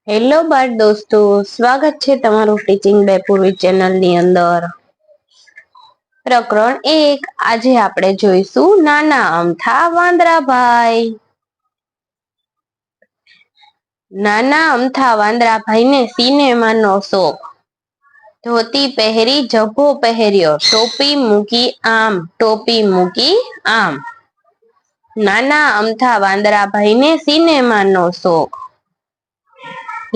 Hello બાળ દોસ્તો, સ્વાગત છે તમારું ટીચિંગ બાય પૂર્વી ચેનલ ની અંદર. પ્રકરણ 1. આજે આપણે જોઈશું નાના અમથા વાંદરાભાઈ. નાના અમથા વાંદરાભાઈને સિનેમાનો શોખ. ધોતી પહેરી ઝભ્ભો પહેર્યો, ટોપી મૂકી આમ. નાના અમથા વાંદરાભાઈને સિનેમાનો શોખ.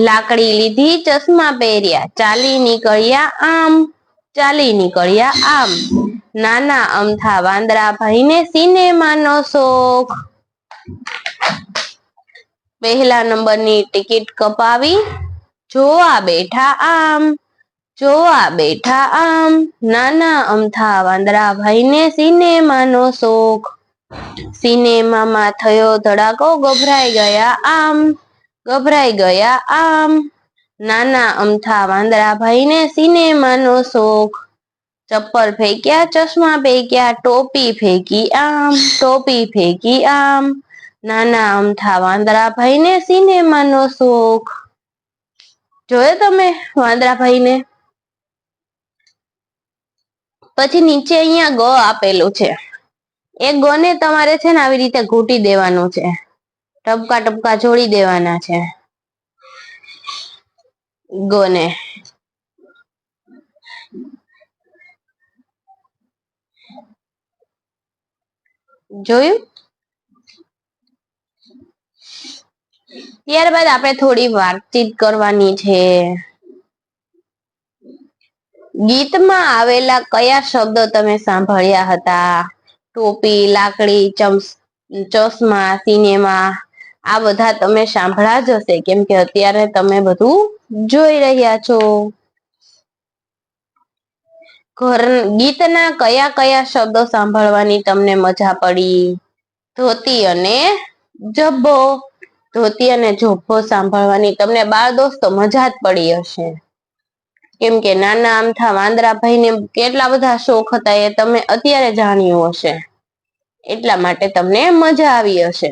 લાકડી લીધી, ચશ્મા પહેર્યા, ચાલી નીકળ્યા આમ. નાના અમથા વાંદરાભાઈને સિનેમાનો શોખ. પહેલા નંબરની ટિકિટ કપાવી, જોવા બેઠા આમ. નાના અમથા વાંદરાભાઈને સિનેમાનો શોખ. સિનેમામાં થયો ધડાકો, ગભરાઈ ગયા આમ. નાના અમથા વાંદરાભાઈને સિનેમાનો શોખ. ચપ્પલ ફેંક્યા, ચશ્મા ફેંક્યા, ટોપી ફેંકી આમ. નાના અમથા વાંદરાભાઈને સિનેમાનો શોખ. જોયો તમે વાંદરાભાઈને? પછી નીચે અહીંયા ગ આપેલું છે. એ ગ ને તમારે છે ને આવી રીતે ઘૂંટી દેવાનું છે. ટપકા જોડી દેવાના છે ગ ને. જોયું? ત્યારબાદ આપણે થોડી વાતચીત કરવાની છે. ગીતમાં આવેલા કયા શબ્દો તમે સાંભળ્યા હતા? ટોપી, લાકડી, ચશ્મા, સિનેમા. આ બધા તમે સાંભળ્યા જ હશે, કેમ કે અત્યારે તમે બધું જોઈ રહ્યા છો. ગીતના કયા શબ્દો સાંભળવાની તમને મજા પડી? ધોતી અને ઝભ્ભો સાંભળવાની તમને બાળ દોસ્તો મજા જ પડી હશે. કેમ કે નાના અમથા વાંદરાભાઈને કેટલા બધા શોખ હતા એ તમે અત્યારે જાણ્યું હશે. એટલા માટે તમને મજા આવી હશે.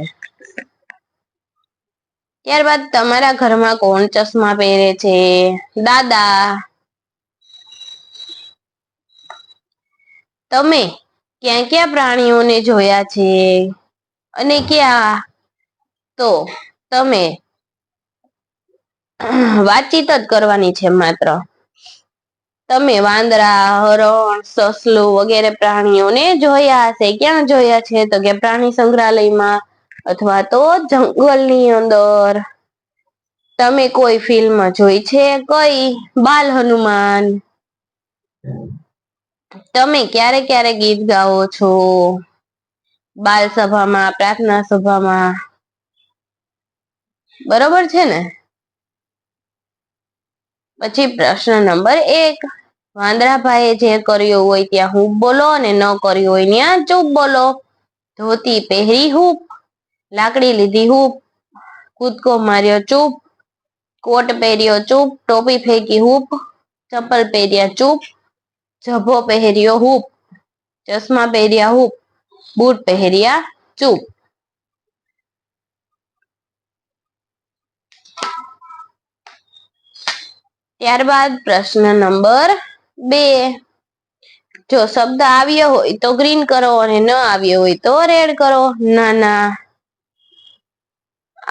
ત્યારબાદ તમારા ઘરમાં કોણ ચશ્મા પહેરે છે? દાદા. તમે ક્યાં પ્રાણીઓને જોયા છે અને ક્યાં? તો તમે વાતચીત જ કરવાની છે માત્ર. તમે વાંદરા, હરણ, સસલું વગેરે પ્રાણીઓને જોયા હશે. ક્યાં જોયા છે? તો કે પ્રાણી સંગ્રહાલયમાં અથવા તો જંગલની અંદર. તમે કોઈ ફિલ્મ જોઈ છે? કઈ? બાલ હનુમાન. તમે ક્યારે ગીત ગાઓ છો? બાલ સભામાં, પ્રાર્થના સભામાં. બરોબર છે ને? પછી પ્રશ્ન નંબર 1. વાંદરાભાઈએ જે કર્યું હોય ત્યાં હૂપ બોલો અને ન કર્યું હોય ત્યાં ચૂપ બોલો. ધોતી પહેરી હૂપ, લાકડી લીધી હૂપ, કૂદકો માર્યો ચૂપ, કોટ પહેર્યો ચૂપ, ટોપી ફેંકી હૂપ, ચપ્પલ પહેર્યા ચૂપ, ઝભ્ભો પહેર્યો હૂપ, ચશ્મા પહેર્યા હૂપ, બૂટ પહેર્યા ચૂપ. ત્યારબાદ પ્રશ્ન નંબર 2. જો શબ્દ આવ્યો હોય તો ગ્રીન કરો અને ન આવ્યો હોય તો રેડ કરો.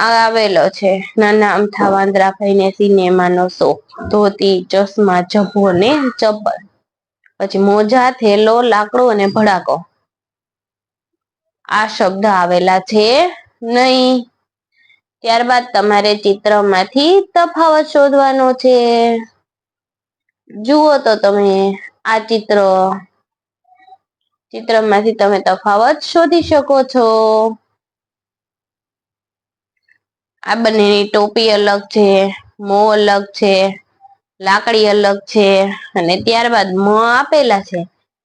આવેલો છે નાના અમથા વાંદરાભાઈને સિનેમાનો શોખ. ધોતી, ચશ્મા, ઝભ્ભો ને ચપ્પલ. પછી મોજા, થેલો, લાકડું અને ભડાકો. આ શબ્દ આવેલા છે નહીં. ત્યારબાદ તમારે ચિત્રમાંથી તફાવત શોધવાનો છે. જુઓ તો તમે આ ચિત્રમાંથી તમે તફાવત શોધી શકો છો. આ બંનેની ટોપી અલગ છે, મોં અલગ છે, લાકડી અલગ છે અને ત્યારબાદ આપેલા છે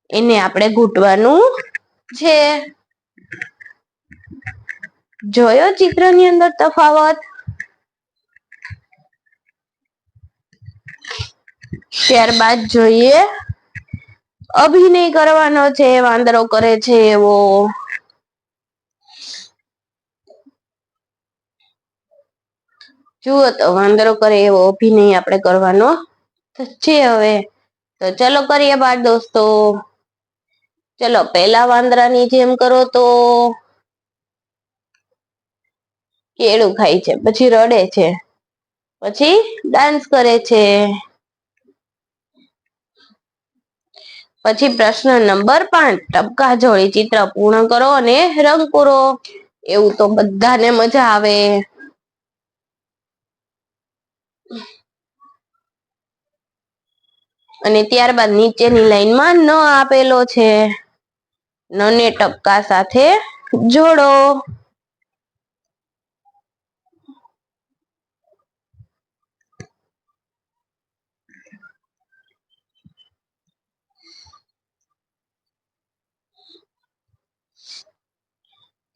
એને આપણે ઘૂંટવાનું છે. જોયો ચિત્રની અંદર તફાવત? ત્યારબાદ જોઈએ અભિનય કરવાનો છે વાંદરો કરે છે એવો. જુઓ તો વાંદરો કરે એવો અભિનય આપણે કરવાનો છે હવે. તો ચલો કરીએ બાળ દોસ્તો. ચલો પેલા વાંદરાની જેમ કરો તો કેળું ખાય છે, પછી રડે છે, પછી ડાન્સ કરે છે. પછી પ્રશ્ન નંબર 5 ટપકા જોડી ચિત્ર પૂર્ણ કરો અને રંગ પૂરો. એવું તો બધાને મજા આવે. અને ત્યારબાદ નીચેની લાઈનમાં ન આપેલો છે. ન ને ટપકા સાથે જોડો.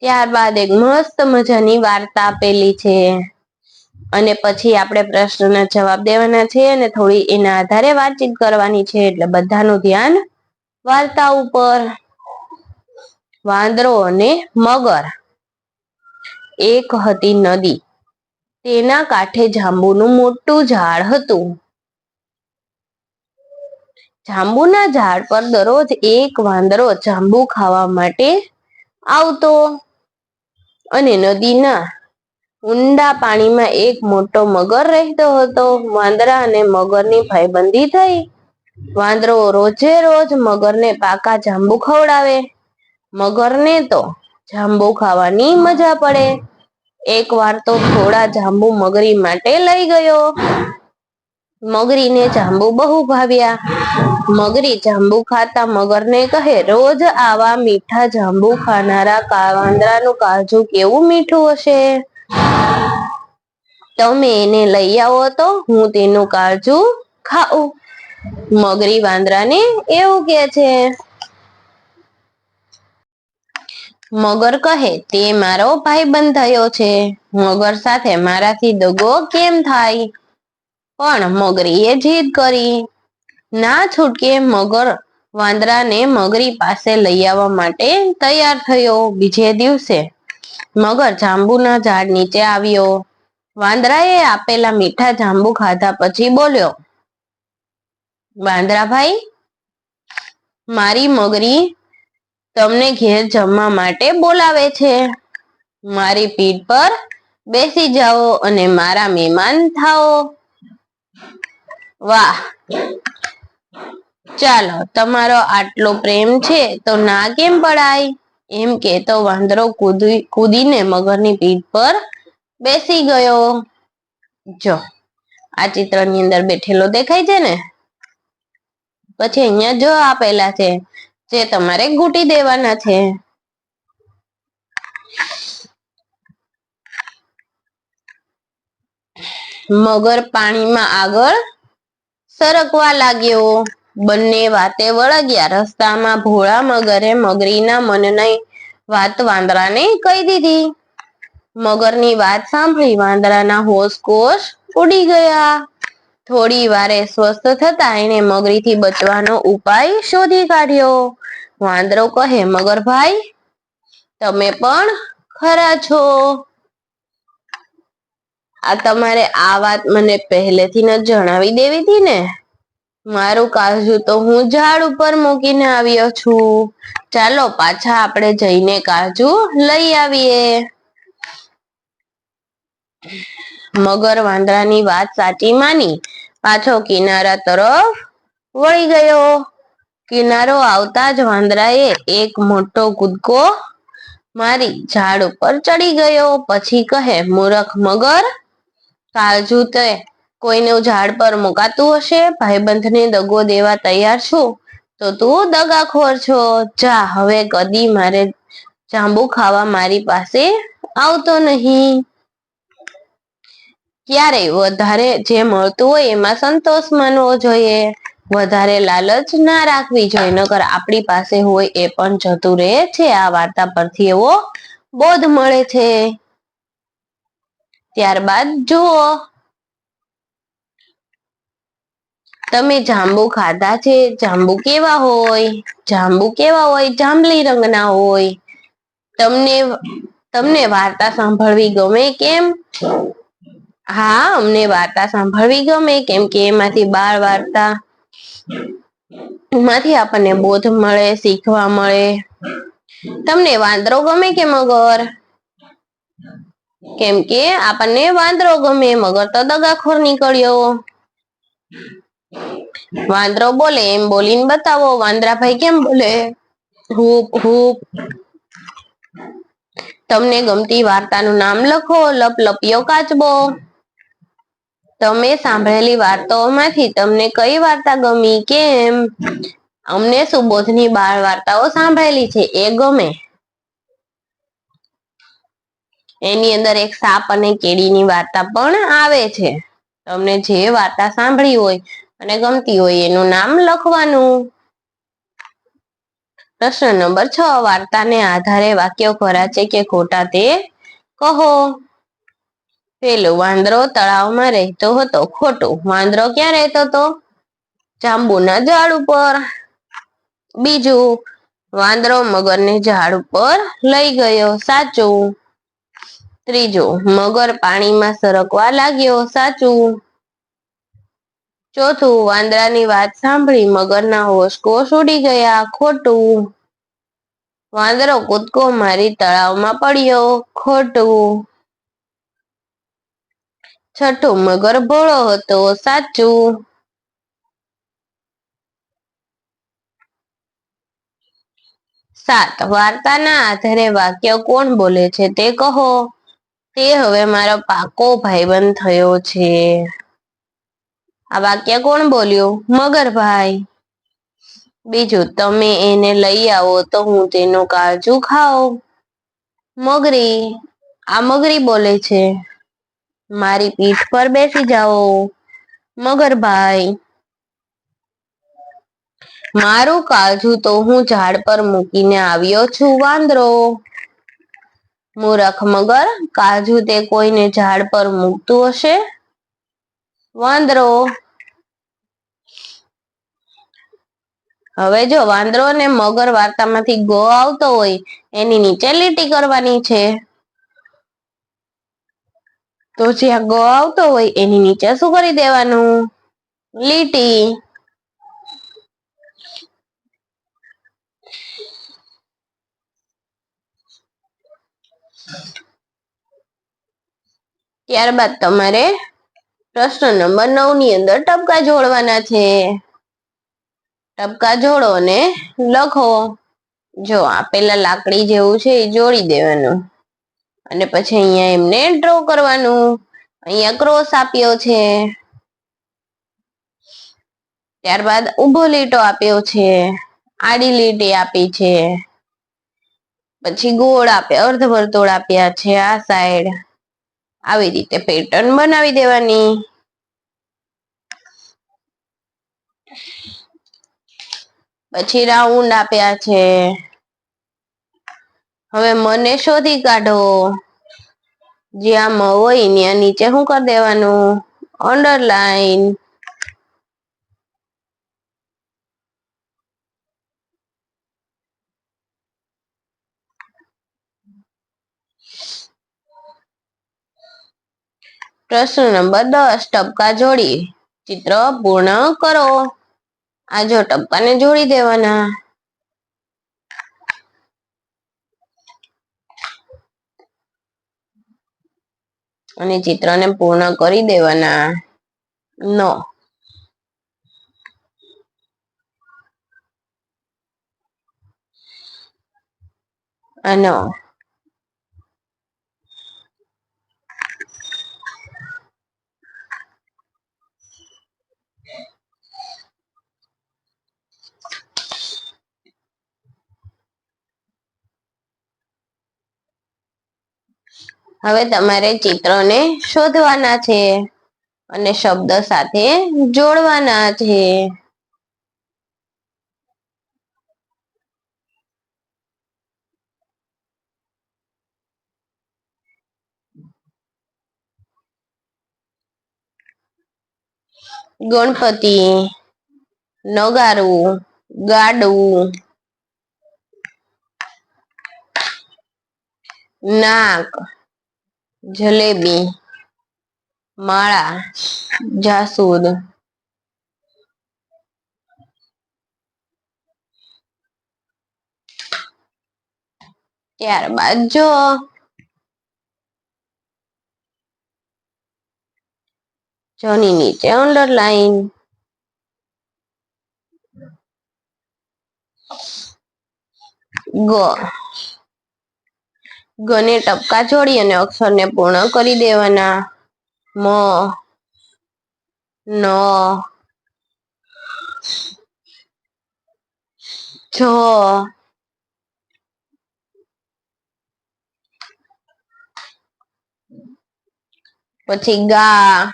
ત્યારબાદ એક મસ્ત મજાની વાર્તા આપેલી છે. અને પછી આપણે પ્રશ્નના જવાબ દેવાના છે અને થોડી એના આધારે વાતચીત કરવાની છે. એટલે બધાનું ધ્યાન વાર્તા ઉપર. વાંદરો અને મગર. એક હતી નદી, તેના કાંઠે જાંબુનું મોટું ઝાડ હતું. જાંબુના ઝાડ પર દરરોજ એક વાંદરો જાંબુ ખાવા માટે આવતો. અને નદીના ઊંડા પાણીમાં એક મોટો મગર રહેતો હતો. વાંદરા અને મગરની ભાઈબંધી થઈ. વાંદરો રોજે રોજ મગરને પાકા જાંબુ ખવડાવે. મગરને તો જાંબુ ખાવાની મજા પડે. એક વાર તો થોડા જાંબુ મગરી માટે લઈ ગયો. મગરીને જાંબુ બહુ ભાવ્યા. મગરી જાંબુ ખાતા મગરને કહે, રોજ આવા મીઠા જાંબુ ખાનારા વાંદરાનું કાળજુ કેવું મીઠું હશે. તમે એને લઈ આવો તો હું તેનું કાળજુ ખાઉં. મગરી વાંદરાને એવું કે છે. મગર કહે, તે મારો ભાઈબંધ થયો છે. મગર સાથે મારાથી દગો કેમ થાય? પણ મગરીએ જીદ કરી. ના છૂટકે મગર વાંદરાને મગરી પાસે લઈ આવવા માટે તૈયાર થયો. બીજે દિવસે મગર જાંબુના ઝાડ નીચે આવ્યો. વાંદરાએ આપેલા મીઠા જાંબુ ખાધા પછી બોલ્યો, વાંદરા ભાઈ, મારી મગરી તમને ઘેર જમવા માટે બોલાવે છે. મારી પીઠ પર બેસી જાઓ અને મારા મહેમાન થાઓ. વાહ, ચાલો, તમારો આટલો પ્રેમ છે તો ના કેમ પડાય? એમ કેતો વાંદરો કૂદીને મગરની પીઠ પર બેસી ગયો. જો આ ચિત્રની અંદર બેઠેલો દેખાય છે ને. પછી અહિયાં જો આપેલા છે, જે તમારે ઘૂંટી દેવાના છે. મગર પાણીમાં આગળ સરકવા લાગ્યો. બંને વાતે વળગ્યા. રસ્તામાં ભોળા મગરે મગરીના મનની વાત વાંદરાને કહી દીધી. મગરની વાત સાંભળી વાંદરાના હોશકોશ ઉડી ગયા. થોડી વારે સ્વસ્થ થતા એને મગરીથી બચવાનો ઉપાય શોધી કાઢ્યો. વાંદરો કહે, મગર ભાઈ, તમે પણ ખરા છો. આ તમારે આ વાત મને પહેલેથી જ જણાવી દેવી હતી ને. મારું કાળજુ તો હું ઝાડ ઉપર મૂકીને આવ્યો છું. ચાલો પાછા આપણે જઈને કાળજુ લઈ આવીએ. મગર વાંદરાની વાત સાચી માની પાછો કિનારા તરફ વળી ગયો. કિનારો આવતા જ વાંદરાએ એક મોટો કૂદકો મારી ઝાડ ઉપર ચડી ગયો. પછી કહે, મૂરખ મગર, કાળજુ તે કોઈનું ઝાડ પર મુકાતું હશે. ભાઈબંધને દગો દેવા તૈયાર છું તો તું દગાખોર છો. જા હવે કદી મારે જાંબુ ખાવા મારી પાસે આવતો નહીં. ક્યારેય વધારે જે મળતું હોય એમાં સંતોષ માનવો જોઈએ. વધારે લાલચ ના રાખવી જોઈએ, નકર આપણી પાસે હોય એ પણ જતું રહે છે. આ વાર્તા પરથી એવો બોધ મળે છે. ત્યારબાદ જુઓ, તમે જાંબુ ખાધા છે. જાંબુ કેવા હોય? જાંબુ કેવા હોય? જાંબલી રંગના હોય. તમને વાર્તા સાંભળવી ગમે કેમ? હા, અમને વાર્તા સાંભળવી ગમે, કેમ કે એમાંથી બાળ વાર્તા માંથી આપણને બોધ મળે, શીખવા મળે. તમને વાંદરો ગમે કે મગર? કેમ કે આપણને વાંદરો ગમે, મગર તો દગાખોર નીકળ્યો. વાંદરો બોલે એમ બોલીને બતાવો, વાંદરા ભાઈ કેમ બોલે? Hoop hoop. તમને ગમતી વાર્તાનું નામ લખો. લપલપિયો કાચબો. તમે સાંભળેલી વાર્તાઓમાંથી તમને કઈ વાર્તા ગમી? કેમ? અમને સુબોધની બાળ વાર્તાઓ સાંભળેલી છે એ ગમે. એની અંદર એક સાપ અને કેડીની વાર્તા પણ આવે છે. તમને જે વાર્તા સાંભળી હોય અને ગમતી હોય એનું નામ લખવાનું. પ્રશ્ન નંબર 6. વાર્તાને આધારે વાક્યો ખરા છે કે ખોટા તે કહો. પેલું, વાંદરો તળાવમાં રહેતો હતો. ખોટું. વાંદરો ક્યાં રહેતો હતો? જાંબુના ઝાડ ઉપર. બીજું, વાંદરો મગરને ઝાડ ઉપર લઈ ગયો. સાચું. ત્રીજું, મગર પાણીમાં સરકવા લાગ્યો. સાચું. ચોથું, વાંદરાની વાત સાંભળી મગરના હોશ ઉડી ગયા. ખોટું. વાંદરો કૂદકો મારી તળાવમાં પડ્યો. ખોટું. છઠ્ઠું, મગર ભોળો હતો. સાચું. 7. વાર્તાના આધારે વાક્ય કોણ બોલે છે તે કહો. તે હવે મારો પાકો ભાઈબંધ થયો છે. આ વાક્ય કોણ બોલ્યું? મગરભાઈ. બીજું, તમે એને લઈ આવો તો હું તેનું કાળજું ખાઉં. મગરી. આ મગરી બોલે છે. મારી પીઠ પર બેસી જાઓ. મગરભાઈ. મારું કાળજું તો હું ઝાડ પર મૂકીને આવ્યો છું. વાંદરો. મૂરખ મગર. કાળજું તે કોઈને ઝાડ પર મૂકતું હશે? વાંદરો. હવે જો વાંદરો અને મગર વાર્તામાંથી ગો આવતો હોય એની નીચે લીટી કરવાની છે. તો જ્યાં ગ આવતો હોય એની નીચે શું કરી દેવાનું? લીટી. ત્યારબાદ તમારે પ્રશ્ન નંબર 9 ની અંદર ટપકા જોડવાના છે. ટપકા જોડો અને લખો. જો આપેલા લાકડી જેવું છે એ જોડી દેવાનું અને પછી અહીંયા એમને ડ્રો કરવાનું. અહીંયા ક્રોસ આપ્યો છે. ત્યારબાદ ઉભો લીટો આપ્યો છે. આડી લીટી આપી છે. પછી ગોળ આપ્યા, અર્ધ વર્તુળ આપ્યા છે આ સાઈડ. આવી રીતે પેટર્ન બનાવી દેવાની. પછી રાઉન્ડ આપ્યા છે. હવે મને શોધી કાઢો. જ્યાં મ હોય ત્યાં નીચે શું કરી દેવાનું? અંડરલાઈન. પ્રશ્ન નંબર 10. ટપકા જોડી ચિત્ર પૂર્ણ કરો. આ જો ટપકાને જોડી દેવાના. અને ચિત્રને પૂર્ણ કરી દેવાના. નો. આનો. હવે તમારે ચિત્રને શોધવાના છે અને શબ્દ સાથે જોડવાના છે. ગણપતિ, નગારું, ગાડું, નાક, જલેબી, માળા, જાસૂદ, ત્યારબાદ જો ની નીચે અંડરલાઈન, ગ, ગને ટપકા જોડી અને અક્ષરને પૂર્ણ કરી દેવાના. મ, ન, છ, પછી ગા,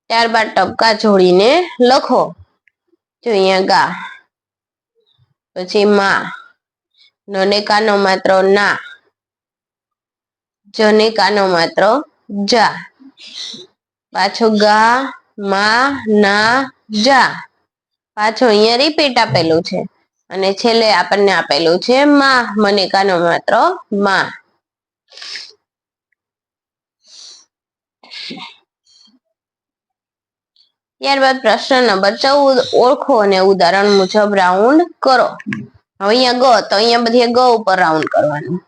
ત્યારબાદ ટપકા જોડીને લખો. જો અહીંયા ગા, પછી મા, નને કાનો માત્ર ના, જને કાનો માત્ર જા, પાછો ગા, મા, ના, જા, પાછો અહીંયા રિપીટ આપેલું છે અને છેલ્લે આપણને આપેલું છે માં, મને કાનો માત્ર માં. ત્યારબાદ પ્રશ્ન નંબર 14, ઓળખો અને ઉદાહરણ મુજબ રાઉન્ડ કરો. હવે અહીંયા ગ તો અહીંયા બધી ગ ઉપર રાઉન્ડ કરવાનું,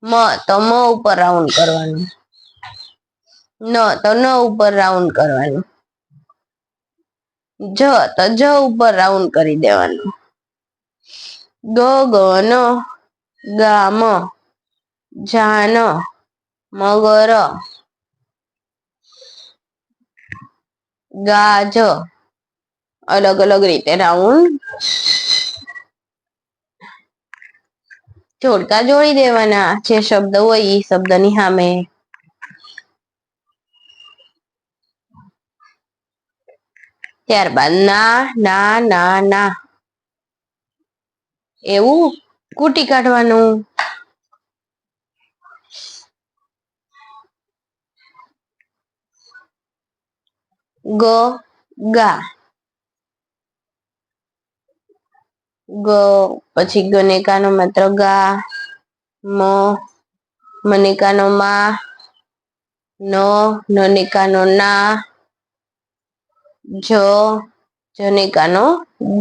મ તો મ ઉપર રાઉન્ડ કરવાનું, ન તો ન ઉપર રાઉન્ડ કરવાનું, જ તો જ ઉપર રાઉન્ડ કરી દેવાનું, ગ ન, ગામ, જાન, મગર, ગાજ, અલગ અલગ રીતે રાઉન્ડ જોડકા જોડી દેવાના, જે શબ્દ હોય એ શબ્દની સામે. ત્યારબાદ ના, ના, ના, ના એવું કૂટી કાઢવાનું. ગ, ગા, ગ, પછી ગને કાનો માત્ર ગા, મ, મને કાનો મા, ન, નને કાનો ના, જ, જને કાનો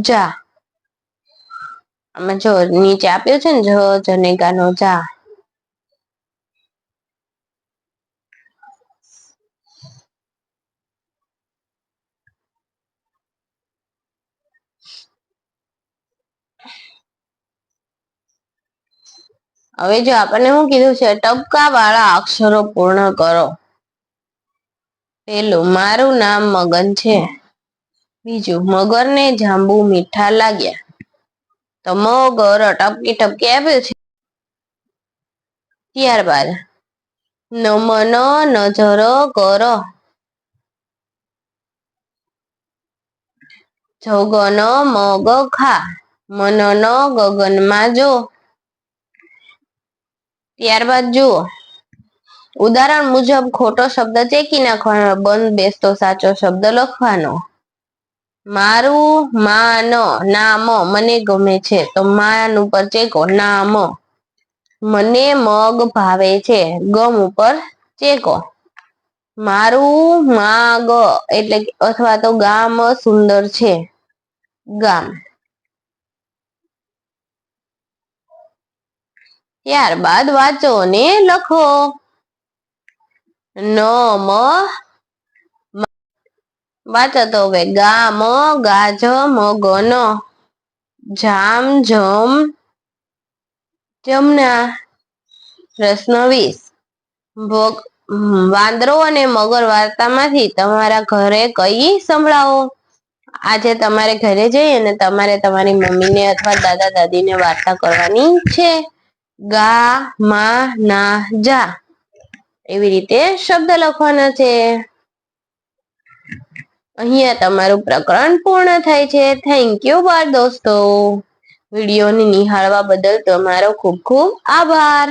જા. આમાં જો નીચે આપ્યો છે ને જ, જને કાનો જા. હવે જો આપણને શું કીધું છે, ટપકા વાળા અક્ષરો પૂર્ણ કરો. પેલું, મારું નામ મગન છે. બીજું, મગરને જાંબુ મીઠા લાગ્યા. તો મગર ટપકી ટપકી આપ્યું છે. ત્યારબાદ નમન નજર કર, જગન મગ ખા, મનન ગગનમાં જો. ત્યારબાદ જુઓ, ઉદાહરણ મુજબ ખોટો શબ્દ ચેકી નાખવાનો, બંધ બેસતો સાચો શબ્દ લખવાનો. મારું માન નામ મને ગમે છે, તો માન ઉપર ચેકો નામ. મને મગ ભાવે છે, ગમ ઉપર ચેકો. મારું માગ એટલે અથવા તો ગામ સુંદર છે, ગામ. ત્યારબાદ વાંચો ને લખો. ન મ, વાંચો તો હવે, ગામ ગાજ મગન, જામ જમ જમના. પ્રશ્ન 20, વાંદરો અને મગર વાર્તામાંથી તમારા ઘરે કઈ સંભળાવો. આજે તમારે ઘરે જઈ અને તમારે તમારી મમ્મીને અથવા દાદા દાદીને વાર્તા કરવાની છે. ગા, મા, ના, જા એવી રીતે શબ્દ લખવાના છે. અહીંયા તમારું પ્રકરણ પૂર્ણ થાય છે. થેન્ક યુ બાળ દોસ્તો. વિડીયોને નિહાળવા બદલ તમારો ખૂબ ખૂબ આભાર.